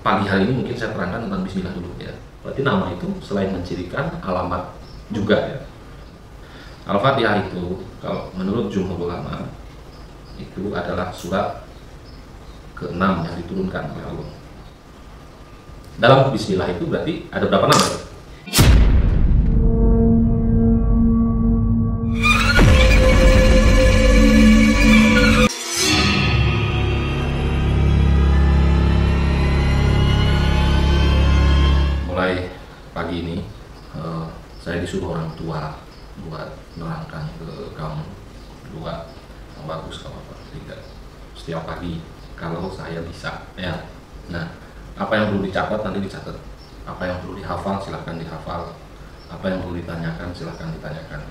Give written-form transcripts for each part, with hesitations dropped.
pagi hari ini mungkin saya terangkan tentang bismillah dulu ya. Berarti nama itu selain mencirikan, alamat juga ya. Al-Fatihah itu kalau menurut jumhur ulama itu adalah surat ke-6 yang diturunkan oleh Allah. Dalam bismillah itu berarti ada berapa nama? Mulai pagi ini saya disuruh orang tua buat menerangkan ke kamu dua yang bagus kalau apa tidak setiap pagi kalau saya bisa ya. Nah, apa yang perlu dicatat nanti dicatat, apa yang perlu dihafal silahkan dihafal, apa yang perlu ditanyakan silahkan ditanyakan.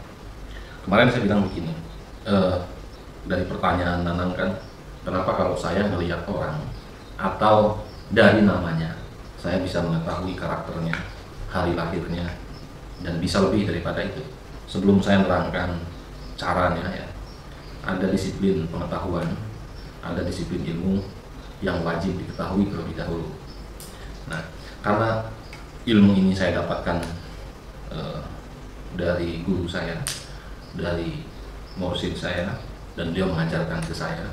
Kemarin saya bilang begini, dari pertanyaan Nanang kan, kenapa kalau saya melihat orang atau dari namanya saya bisa mengetahui karakternya, hari lahirnya, dan bisa lebih daripada itu. Sebelum saya menerangkan caranya ya, ada disiplin pengetahuan, ada disiplin ilmu yang wajib diketahui terlebih dahulu. Nah, karena ilmu ini saya dapatkan dari guru saya, dari mursyid saya, dan dia mengajarkan ke saya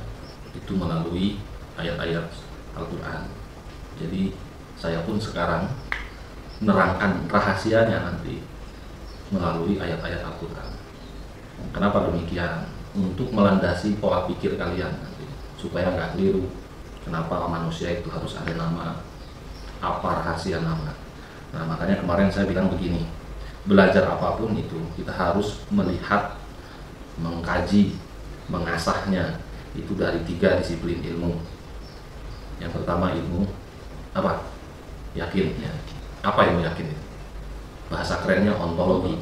itu melalui ayat-ayat Al-Quran. Jadi saya pun sekarang menerangkan rahasianya nanti melalui ayat-ayat Al-Quran. Kenapa demikian? Untuk melandasi pola pikir kalian nanti, supaya nggak keliru. Kenapa manusia itu harus ada nama? Apa rahasia nama? Nah, makanya kemarin saya bilang begini, belajar apapun itu kita harus melihat, mengkaji, mengasahnya itu dari 3 disiplin ilmu. Yang pertama ilmu apa? Yakin ya. Apa ilmu yakin itu? Bahasa kerennya ontologi.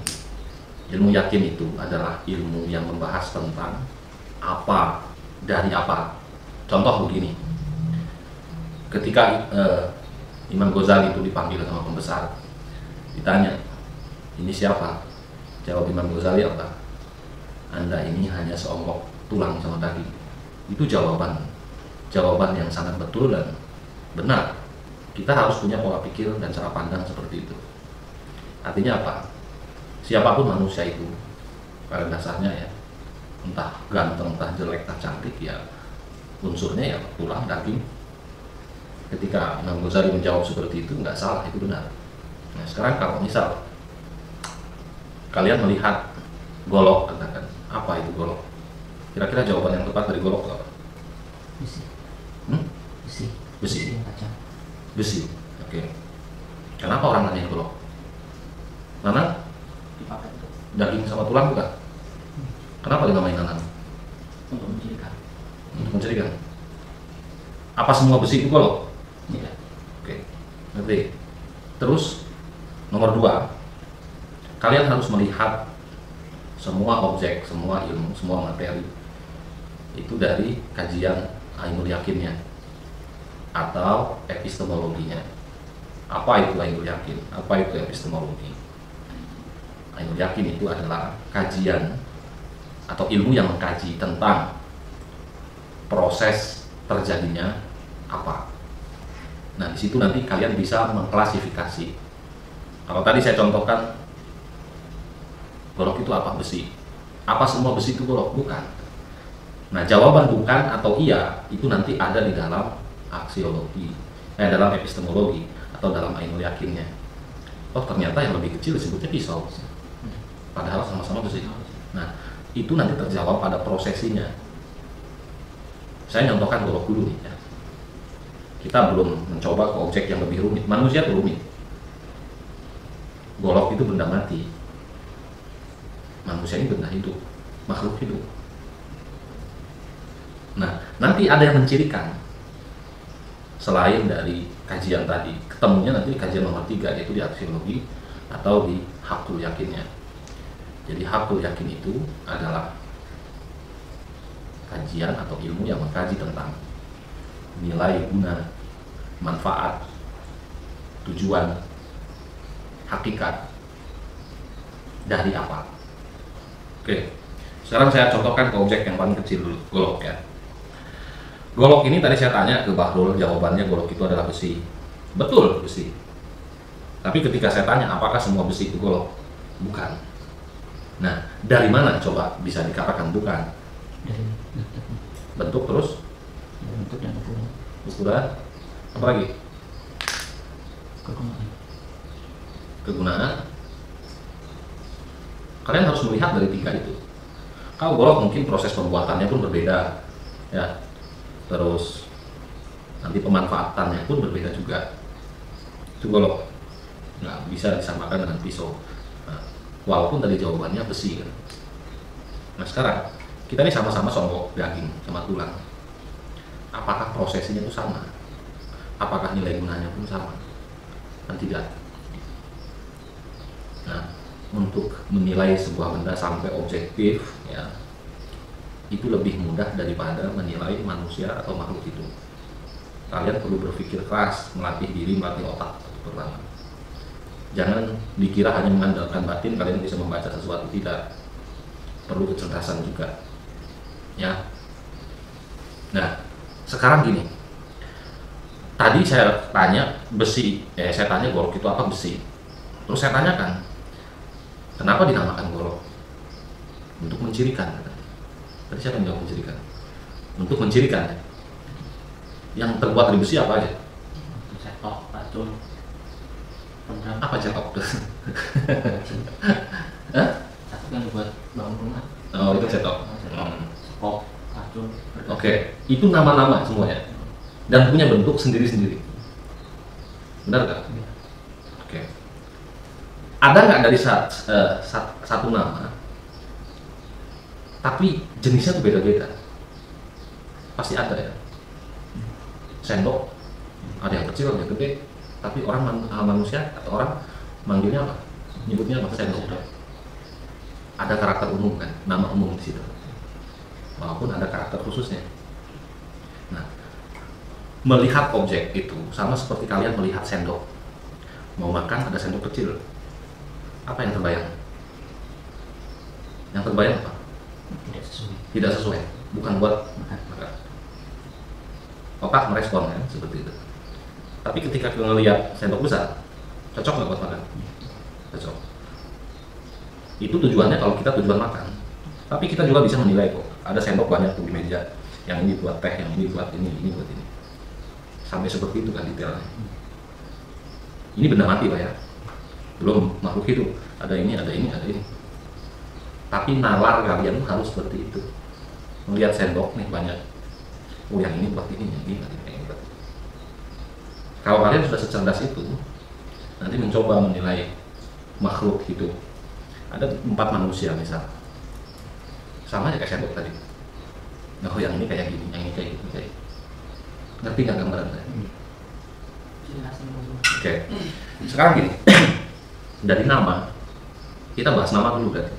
Ilmu yakin itu adalah ilmu yang membahas tentang apa dari apa. Contoh begini, ketika Imam Ghazali itu dipanggil sama pembesar, ditanya, ini siapa? Jawab Imam Ghazali apa? Anda ini hanya seonggok tulang sama daging. Itu jawaban yang sangat betul dan benar. Kita harus punya pola pikir dan cara pandang seperti itu. Artinya apa? Siapapun manusia itu pada dasarnya ya, entah ganteng, entah jelek, entah cantik ya, unsurnya ya tulang, daging. Ketika Imam Ghazali menjawab seperti itu, nggak salah, itu benar. Nah, sekarang kalau misal kalian melihat golok, katakan, apa itu golok? Kira-kira jawaban yang tepat dari golok itu apa? Besi. Besi. Besi. Kaca. Besi. Oke. Kenapa orang nanya golok? Nanang? Dipakai untuk Daging sama tulang bukan? Kenapa dinamain nanang? mencirikan. Untuk mencurigakan. Apa semua besi itu golok? Tidak. Oke. Ngerti? Terus nomor 2, kalian harus melihat semua objek, semua ilmu, semua materi itu dari kajian ainul yakinnya atau epistemologinya. Apa itu ainul yakin? Apa itu epistemologi? Ainul yakin itu adalah kajian atau ilmu yang mengkaji tentang proses terjadinya apa. Nah, di situ nanti kalian bisa mengklasifikasi. Kalau tadi saya contohkan, golok itu apa? Besi. Apa semua besi itu golok? Bukan. Nah, jawaban bukan atau iya itu nanti ada di dalam aksiologi, dalam epistemologi atau dalam ainul yakinnya. Oh, ternyata yang lebih kecil disebutnya pisau, padahal sama-sama besi. Nah, itu nanti terjawab pada prosesinya. Saya nyontohkan golok dulu nih ya. Kita belum mencoba ke objek yang lebih rumit. Manusia itu rumit. Golok itu benda mati. Manusia ini benda hidup, makhluk hidup. Nah, nanti ada yang mencirikan. Selain dari kajian tadi, ketemunya nanti di kajian nomor 3, yaitu di aksiologi atau di hakul yakinnya. Jadi hakul yakin itu adalah kajian atau ilmu yang mengkaji tentang nilai, guna, manfaat, tujuan, hakikat dari apa. Oke, sekarang saya contohkan ke objek yang paling kecil dulu, golok ya. Golok ini tadi saya tanya ke Bahrul, jawabannya golok itu adalah besi. Betul, besi. Tapi ketika saya tanya apakah semua besi itu golok? Bukan. Nah, dari mana coba bisa dikatakan bukan? Dari bentuk, Bentuk terus dari bentuk dan ukuran, ukuran, apa lagi? kegunaan. Kegunaan. Kalian harus melihat dari tiga itu. Kalau golok mungkin proses pembuatannya pun berbeda, ya. Terus nanti pemanfaatannya pun berbeda juga. Itu golok nggak bisa disamakan dengan pisau. Nah, walaupun tadi jawabannya besi kan. Nah sekarang kita ini sama-sama songgok daging sama tulang. Apakah prosesnya itu sama? Apakah nilai gunanya pun sama? Kan tidak. Nah, untuk menilai sebuah benda sampai objektif, ya, itu lebih mudah daripada menilai manusia atau makhluk itu. Kalian perlu berpikir keras, melatih diri, melatih otak pertama. Jangan dikira hanya mengandalkan batin kalian bisa membaca sesuatu, tidak. Perlu kecerdasan juga, ya. Nah, sekarang gini. Tadi saya tanya besi, saya tanya golok itu apa besi. Terus saya tanyakan, kenapa dinamakan golok? Untuk mencirikan. Tadi siapa yang jawab mencirikan? Untuk mencirikan. Yang terbuat dari besi apa aja? Cetok, racun, program. Apa cetok? Hah? Satu kan buat bangun rumah. Oh, itu cetok. Sekop, racun. Oke, itu nama-nama semuanya dan punya bentuk sendiri-sendiri. Benar nggak? Iya. Oke. Ada nggak dari satu nama, tapi jenisnya tuh beda-beda? Pasti ada ya. Sendok, ada yang kecil, ada yang gede, tapi orang manusia atau orang manggilnya apa? Nyebutnya apa? Sendok. Ada karakter umum kan, nama umum di situ. Walaupun ada karakter khususnya. Nah, melihat objek itu sama seperti kalian melihat sendok. Mau makan ada sendok kecil. Apa yang terbayang? Yang terbayang apa? Tidak sesuai. Tidak sesuai. Bukan buat Makan. makan. Otak merespon kan seperti itu. Tapi ketika kita melihat sendok besar, cocok nggak buat makan? Cocok. Itu tujuannya kalau kita tujuan makan. Tapi kita juga bisa menilai kok. Ada sendok banyak tuh di meja. Yang ini buat teh, yang ini buat ini buat ini. Sampai seperti itu kan detailnya. Ini benda mati Pak ya. Belum makhluk hidup. Ada ini, ada ini, ada ini. Tapi nalar kalian harus seperti itu. Melihat sendok nih banyak. Oh yang ini buat ini, yang ini buat ini, yang ini buat ini. Kalau kalian sudah secerdas itu, nanti mencoba menilai makhluk hidup. Ada 4 manusia misal, sama aja kayak sendok tadi. Oh yang ini kayak gini, yang ini kayak gini, kayak. Ngerti nggak gambaran saya? Jelasin dulu. Oke. Sekarang gini, dari nama kita bahas nama dulu berarti.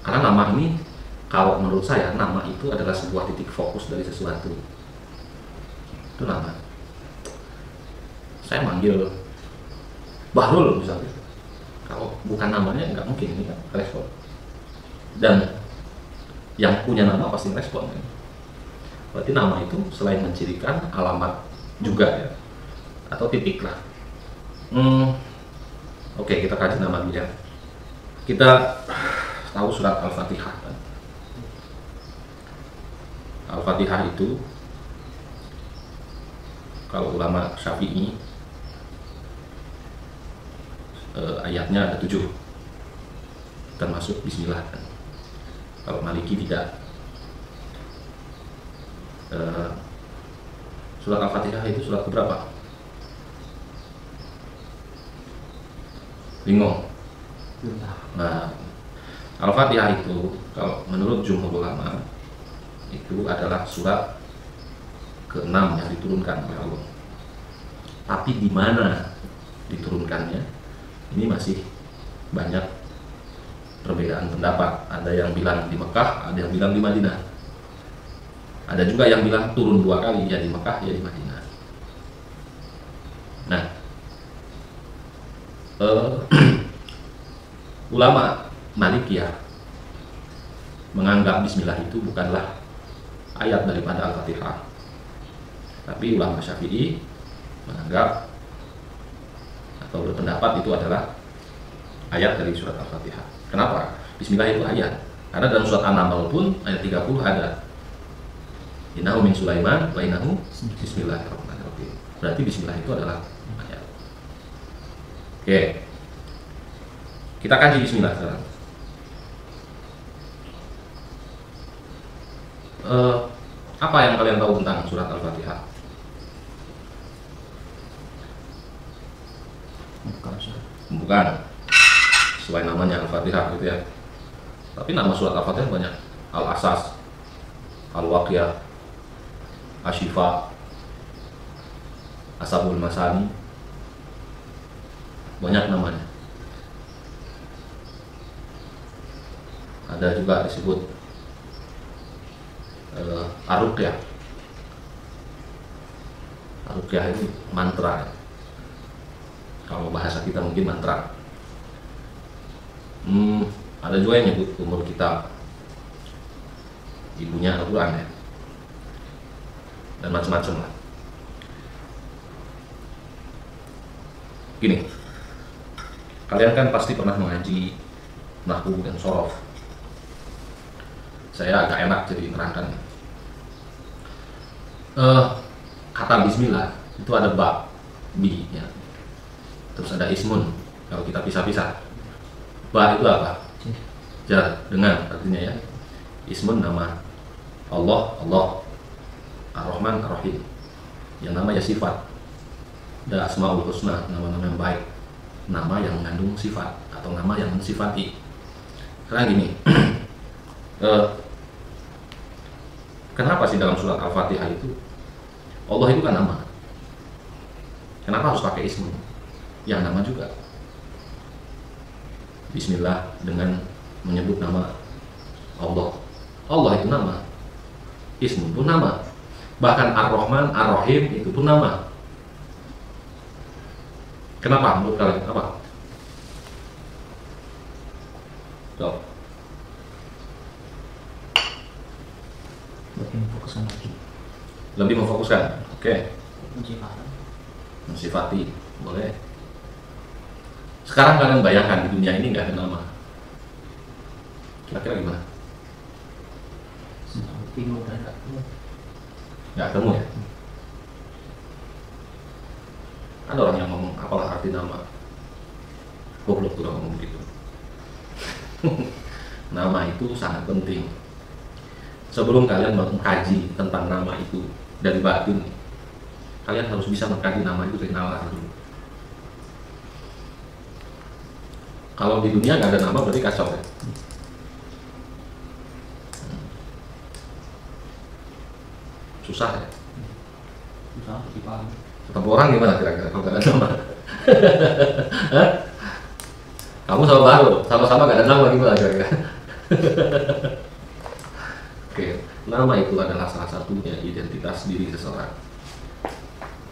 Karena nama ini, kalau menurut saya nama itu adalah sebuah titik fokus dari sesuatu. Itu nama. Saya manggil Bahrul misalnya. Kalau bukan namanya nggak mungkin ini kan respon. Dan yang punya nama pasti respon kan. Berarti nama itu selain mencirikan alamat juga ya, atau titik lah. Oke, kita kaji nama dia. Kita tahu surat Al-Fatihah kan? Al-Fatihah itu kalau ulama Syafi'i ayatnya ada 7 termasuk Bismillah kan? Kalau Maliki tidak. Surat Al-Fatihah itu surat keberapa? Bingung? Nah, Al-Fatihah itu kalau menurut jumhur ulama itu adalah surat ke-6 yang diturunkan oleh Allah. Tapi di mana diturunkannya? Ini masih banyak perbedaan pendapat. Ada yang bilang di Mekah, ada yang bilang di Madinah. Ada juga yang bilang turun 2 kali, ya di Mekah, ya di Madinah. Nah, ulama Malikiyah menganggap Bismillah itu bukanlah ayat daripada Al-Fatihah. Tapi ulama Syafi'i menganggap atau berpendapat itu adalah ayat dari surat Al-Fatihah. Kenapa? Bismillah itu ayat. Karena dalam surat An-Naml pun ayat 30 ada innahu min Sulaiman wa innahu bismillahirrahmanirrahim. Berarti bismillah itu adalah ayat. Oke. Kita kaji bismillah sekarang. Apa yang kalian tahu tentang surat Al-Fatihah? Bukan. Sesuai namanya Al-Fatihah gitu ya. Tapi nama surat Al-Fatihah banyak. Al-Asas, Al-Waqiah, Asy-Syifa, Ashabul Masani. Banyak namanya. Ada juga disebut Ar-Ruqyah. Ar-Ruqyah itu mantra. Kalau bahasa kita mungkin mantra. Ada juga yang nyebut umur kitab, ibunya Al-Quran ya, dan macam-macam lah. Gini, kalian kan pasti pernah mengaji nahwu dan shorof. Saya agak enak jadi nerangkan. Kata bismillah itu ada ba, bi ya. Terus ada ismun kalau kita pisah-pisah. Ba itu apa? Jar, dengan artinya ya. Ismun nama Allah, Ar-Rahman, Ar-Rahim. Yang nama ya sifat. Ada Asmaul Husna, nama-nama yang baik. Nama yang mengandung sifat atau nama yang mensifati. Sekarang gini. Kenapa sih dalam surat Al-Fatihah itu Allah itu kan nama? Kenapa harus pakai ismun? Yang nama juga. Bismillah dengan menyebut nama Allah. Allah itu nama. Ismu pun nama. Bahkan Ar-Rahman, Ar-Rahim itu pun nama. Kenapa menurut kalian? Apa? Jawab. Lebih memfokuskan lagi. Lebih memfokuskan. Oke. Mensifati. Mensifati. Boleh. Sekarang kalian bayangkan di dunia ini nggak ada nama. Kira-kira gimana? Bingung dan nggak ketemu. Nggak ketemu ya? Ada orang yang ngomong apalah arti nama. Goblok tuh ngomong gitu. Nama itu sangat penting. Sebelum kalian mengkaji tentang nama itu dari batin, kalian harus bisa mengkaji nama itu dari nalar dulu. Kalau di dunia nggak ada nama berarti kacau ya. Susah ya. Susah dipahami. Ketemu orang gimana kira-kira kalau nggak ada nama? Kamu sama-sama nggak ada nama gimana kira-kira? Oke, nama itu adalah salah satunya identitas diri seseorang.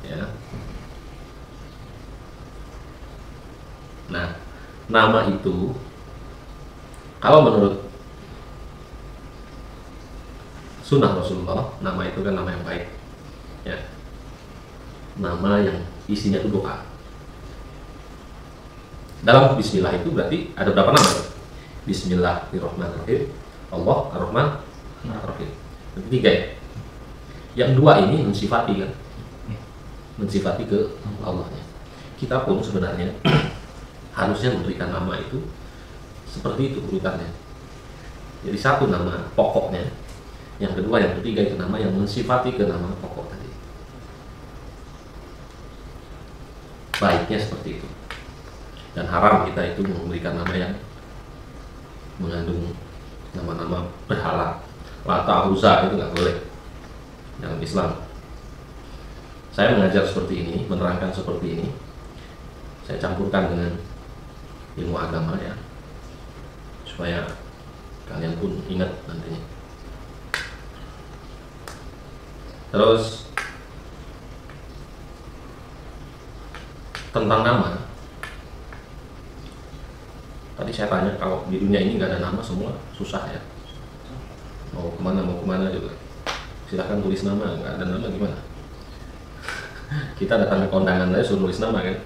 Ya. Nah, nama itu kalau menurut sunnah Rasulullah, nama itu kan nama yang baik, ya. Nama yang isinya itu doa. Dalam Bismillah itu berarti ada berapa nama? Bismillahirrahmanirrahim, Allah Ar-Rahman Ar-Rahim. Berarti 3 ya. Yang 2 ini mensifati kan, mensifati ke Allahnya. Kita pun sebenarnya harusnya memberikan nama itu seperti itu urutannya. Jadi 1 nama pokoknya, yang kedua, yang ketiga itu nama yang mensifati ke nama pokok tadi. Baiknya seperti itu. Dan haram kita itu memberikan nama yang mengandung nama-nama berhala. Lata, Uzza itu nggak boleh dalam Islam. Saya mengajar seperti ini, menerangkan seperti ini. Saya campurkan dengan ilmu agama ya, supaya kalian pun ingat nantinya. Terus tentang nama, tadi saya tanya kalau di dunia ini nggak ada nama semua susah ya. Mau kemana juga. Silahkan tulis nama, nggak ada nama gimana? Kita datang ke kondangan aja suruh nulis nama kan.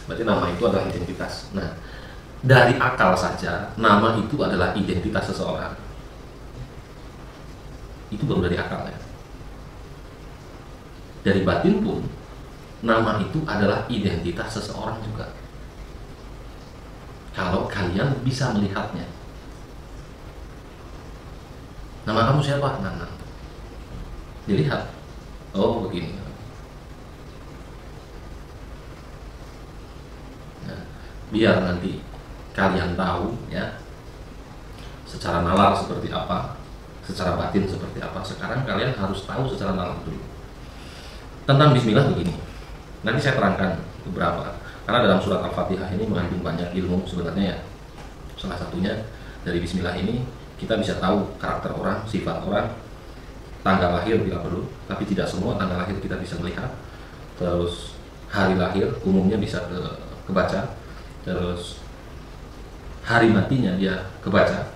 Berarti nama itu adalah identitas. Nah, dari akal saja nama itu adalah identitas seseorang. Itu baru dari akal ya. Dari batin pun nama itu adalah identitas seseorang juga. Kalau kalian bisa melihatnya. Nama kamu siapa? Nana. Dilihat. Oh begini. Nah, biar nanti kalian tahu ya secara nalar seperti apa, secara batin seperti apa. Sekarang kalian harus tahu secara nalar dulu tentang Bismillah begini. Nanti saya terangkan beberapa, karena dalam surat Al-Fatihah ini mengandung banyak ilmu sebenarnya ya. Salah satunya dari Bismillah ini kita bisa tahu karakter orang, sifat orang, tanggal lahir bila perlu, tapi tidak semua tanggal lahir kita bisa melihat. Terus hari lahir umumnya bisa kebaca. Terus hari matinya dia kebaca,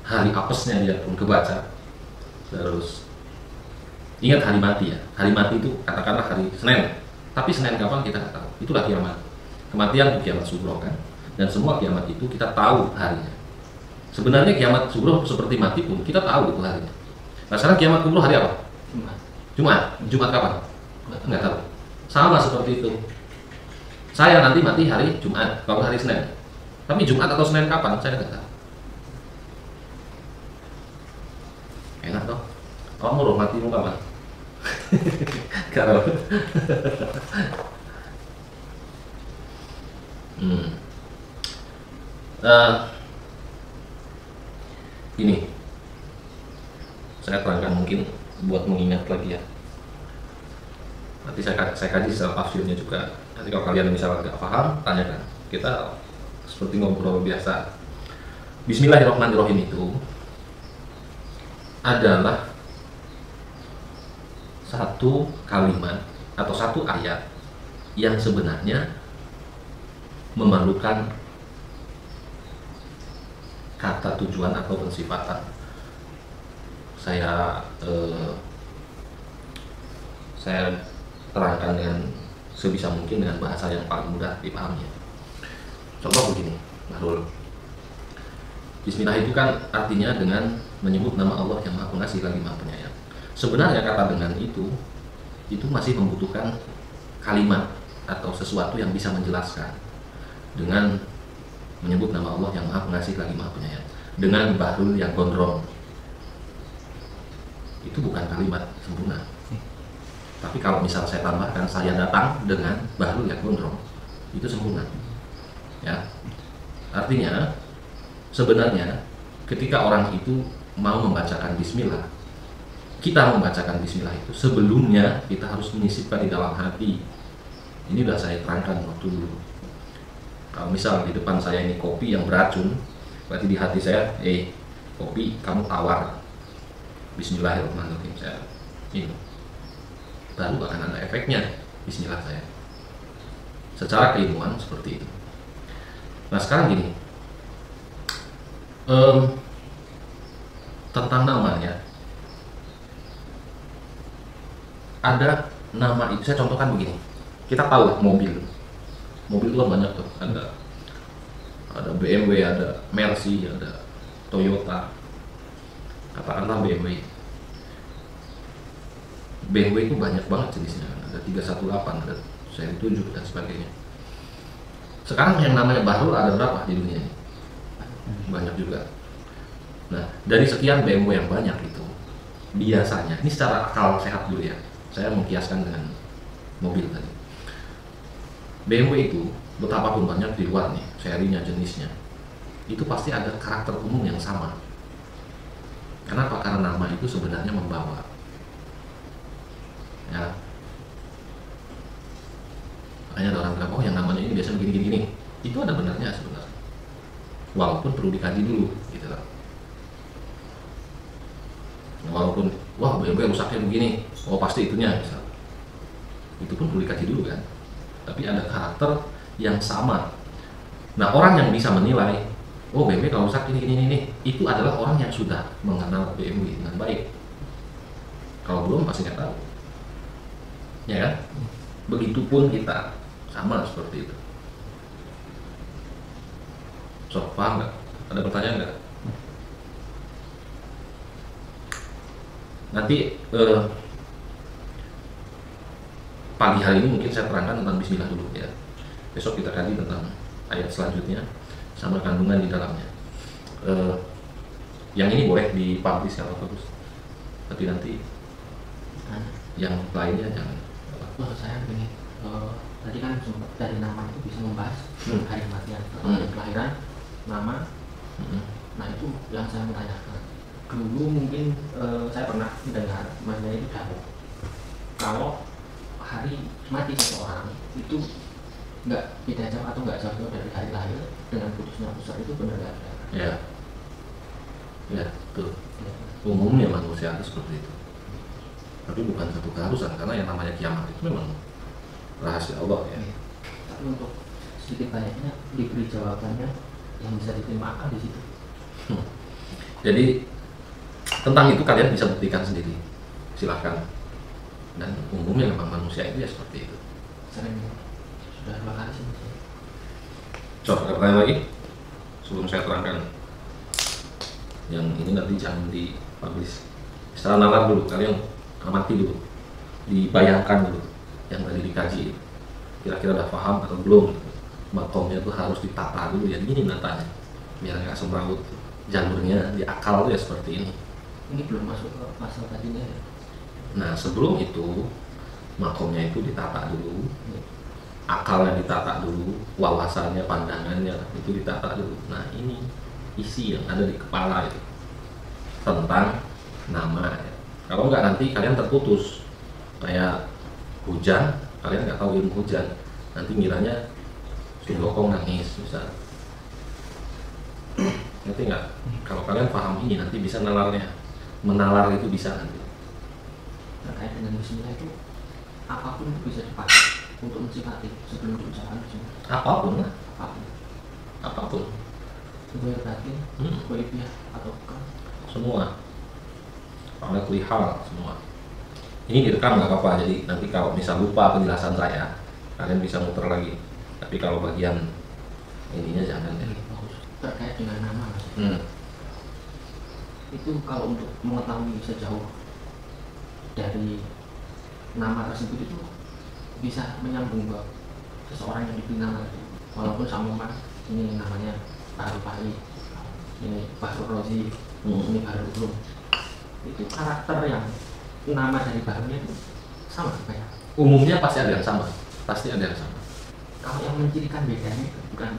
hari apesnya dia pun kebaca. Terus ingat hari mati ya, hari mati itu katakanlah hari Senin, tapi Senin kapan kita nggak tahu. Itulah kiamat. Kematian itu kiamat sughra kan, dan semua kiamat itu kita tahu harinya. Sebenarnya kiamat sughra seperti mati pun kita tahu itu harinya. Nah sekarang kiamat kubra hari apa? Jumat kapan? Nggak tahu. Sama seperti itu. Saya nanti mati hari Jumat, kalau hari Senin. Tapi Jumat atau Senin kapan? Saya nggak tahu. Enak toh? Kamu roh matimu kapan? Kalau ini saya terangkan mungkin buat mengingat lagi ya. Nanti saya kaji secara tafsirnya juga. Nanti kalau kalian misalnya nggak paham, tanyakan. Kita seperti ngobrol biasa. Bismillahirrahmanirrahim itu adalah satu kalimat atau satu ayat yang sebenarnya memerlukan kata tujuan atau pensifatan. Saya terangkan dengan sebisa mungkin dengan bahasa yang paling mudah dipahami. Contoh begini, Nahrul. Bismillah itu kan artinya dengan menyebut nama Allah yang Maha Pengasih lagi Maha Penyayang. Sebenarnya kata dengan itu masih membutuhkan kalimat atau sesuatu yang bisa menjelaskan. Dengan menyebut nama Allah yang Maha Pengasih lagi Maha Penyayang, dengan bahrul yang gondrong, itu bukan kalimat sempurna. Tapi kalau misal saya tambahkan saya datang dengan bahrul yang gondrong, itu sempurna. Ya, artinya sebenarnya ketika orang itu mau membacakan Bismillah, kita membacakan Bismillah itu sebelumnya kita harus menyisipkan di dalam hati. Ini sudah saya terangkan waktu dulu. Kalau misal di depan saya ini kopi yang beracun, berarti di hati saya, kopi kamu tawar. Bismillahirrahmanirrahim, saya minum. Baru akan ada efeknya Bismillah saya. Secara keilmuan seperti itu. Nah sekarang gini, tentang namanya, ada nama itu, saya contohkan begini. Kita tahu lah mobil itu kan banyak tuh, ada BMW, ada Mercy, ada Toyota. Katakanlah BMW itu banyak banget jenisnya, ada 318, ada seri 7 dan sebagainya. Sekarang yang namanya bahrul ada berapa di dunia ini? Banyak juga. Nah, dari sekian BMW yang banyak itu, biasanya, ini secara akal sehat dulu ya, saya mengkiaskan dengan mobil tadi. BMW itu, betapapun banyak di luar nih, serinya, jenisnya, itu pasti ada karakter umum yang sama. Kenapa? Karena nama itu sebenarnya membawa. Ya. Makanya ada orang bilang, oh yang namanya ini biasanya gini-gini. Itu ada benarnya sebenarnya. Walaupun perlu dikaji dulu, gitu loh. Walaupun, wah BMW rusaknya begini, oh pasti itunya, misal. Itu pun perlu dikaji dulu kan. Tapi ada karakter yang sama. Nah orang yang bisa menilai, oh BMW kalau rusak ini, itu adalah orang yang sudah mengenal BMW dengan baik. Kalau belum pasti nggak tahu, ya kan? Begitupun kita sama seperti itu. So, paham nggak? Ada pertanyaan nggak? Nanti pagi hari ini mungkin saya terangkan tentang Bismillah dulu ya. Besok kita kaji tentang ayat selanjutnya sama kandungan di dalamnya. Yang ini boleh dipublish kalau bagus, tapi nanti yang lainnya jangan. Saya begini, tadi kan sempat dari nama itu bisa membahas hari kematian, hari kelahiran, nama. Nah itu yang saya mau tanyakan. Dulu mungkin saya pernah mendengar mana itu dahulu, kalau hari mati seseorang itu nggak beda jauh atau nggak jauh dari hari lahir dengan putusnya pusar, itu benar nggak? Ya, ya, tuh. Umumnya manusia itu seperti itu. Tapi bukan satu keharusan, karena yang namanya kiamat itu memang rahasia Allah ya. Tapi untuk sedikit banyaknya diberi jawabannya yang bisa diterima akal di situ. Jadi tentang itu kalian bisa buktikan sendiri, silahkan. Dan umumnya memang manusia itu ya seperti itu. Sering sudah 2 kali sih. Coba ada pertanyaan lagi sebelum saya terangkan. Yang ini nanti jangan dipublish. Secara nalar dulu, kalian amati dulu, dibayangkan dulu yang tadi dikaji. Kira-kira udah paham atau belum? Makomnya tuh harus ditata dulu ya, gini natanya, biar nggak semrawut. Jalurnya di akal tuh ya seperti ini. Ini belum masuk ke pasal tadinya ya. Nah sebelum itu makomnya itu ditata dulu, akalnya ditata dulu, wawasannya, pandangannya itu ditata dulu. Nah ini isi yang ada di kepala itu tentang nama ya. Kalau nggak nanti kalian terputus, kayak hujan, kalian nggak tahu ilmu hujan, nanti ngiranya Sindokong nangis bisa. Ngerti nggak? Kalau kalian paham ini nanti bisa nalarnya, menalar itu bisa nanti. Terkait dengan bismillah itu apapun itu bisa dipakai untuk mensifati sebelum diucapkan bismillah. Apapun lah, Apapun. apapun, Sebagai batin, goibiyah atau bukan. semua. Ada kulihal semua. Ini direkam nggak apa-apa, jadi nanti kalau misal lupa penjelasan saya, kalian bisa muter lagi. Tapi kalau bagian ininya jangan ya. Bagus. Terkait dengan nama, Mas. Itu kalau untuk mengetahui sejauh dari nama tersebut itu bisa menyambung ke seseorang yang diberi nama itu. Walaupun sama ini namanya Baru Pari, ini Baru Rozi, ini Baru Belum. Itu karakter yang nama dari barunya itu sama kayak. Umumnya pasti ada yang sama, pasti ada yang sama. Kalau yang mencirikan bedanya itu bukan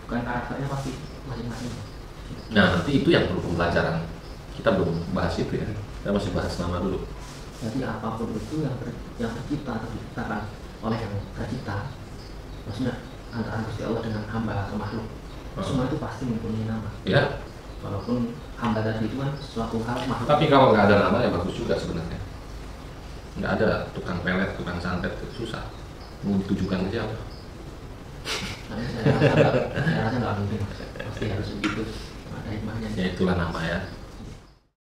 karakternya, pasti masing-masing. Nah nanti itu yang perlu pembelajaran. Kita belum bahas itu ya, kita masih bahas nama dulu. Jadi apapun itu yang tercipta atau diciptakan oleh yang tercipta, maksudnya antara Gusti Allah dengan hamba atau makhluk, semua itu pasti mempunyai nama. Ya. Walaupun hamba tadi itu kan suatu hal makhluk. Tapi kalau nggak ada nama ya bagus juga sebenarnya. Nggak ada tukang pelet, tukang santet itu susah. Mau ditujukan ke siapa? Saya rasa nggak mungkin, pasti harus begitu. Ada hikmahnya. Ya itulah nama ya.